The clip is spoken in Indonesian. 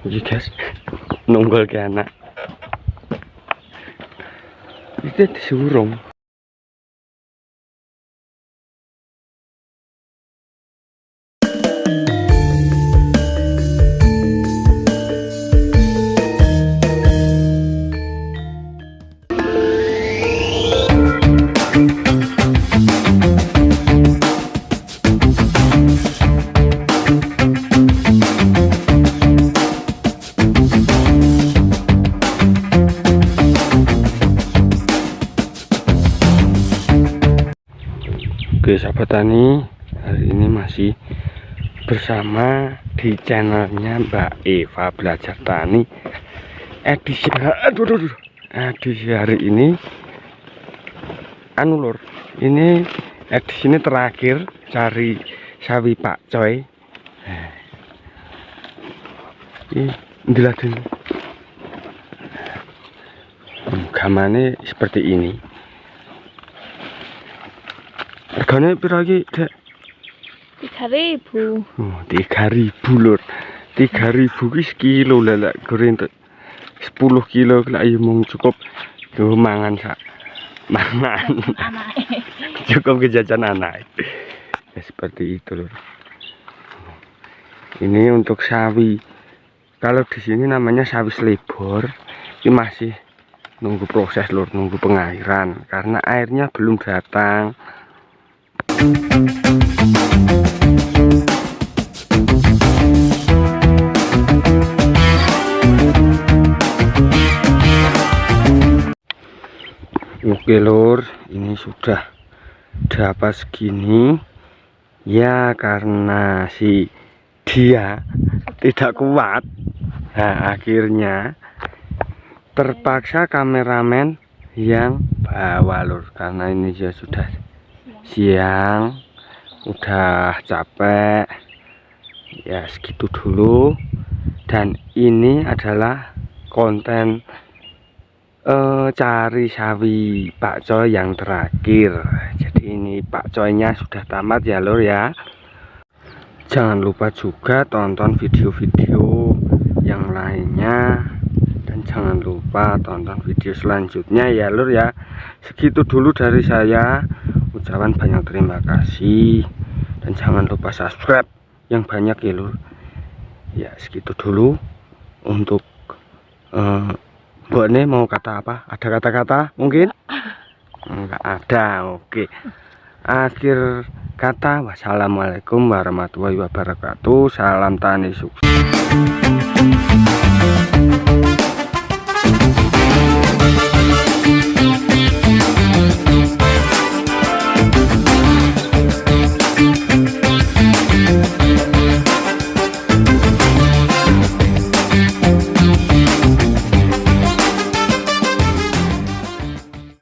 Iki guys, nunggol ke anak. Itu disurung. Oke sahabat tani, hari ini masih bersama di channelnya Mbak Eva Belajar Tani edisi edisi hari ini lur, ini edisi ini terakhir cari sawi Pak Coy. Ini dilatih gamane seperti ini. Harganya pira iki, Dek? 3.000. Oh, 3.000 lur. 3.000 ki sekilo lek goreng 10 kilo lek ya mung cukup yo mangan sak. Mangan. Cukup kejajan anak. Ya seperti itu lur. Ini untuk sawi. Kalau di sini namanya sawi selebor. Ini masih nunggu proses lur, nunggu pengairan karena airnya belum datang. Oke lur, ini sudah dapat segini ya karena si dia tidak kuat. Nah akhirnya terpaksa kameramen yang bawa lur, karena ini ya sudah siang, udah capek ya, segitu dulu. Dan ini adalah konten cari sawi Pak Coy yang terakhir. Jadi ini Pak Coynya sudah tamat ya lur ya. Jangan lupa juga tonton video-video yang lainnya, dan jangan lupa tonton video selanjutnya ya lur ya. Segitu dulu dari saya, ucapan banyak terima kasih, dan jangan lupa subscribe yang banyak ya lur ya. Segitu dulu. Untuk Mbak Ne mau kata apa? Ada kata-kata mungkin? Enggak ada. Oke, akhir kata wassalamualaikum warahmatullahi wabarakatuh. Salam tani sukses.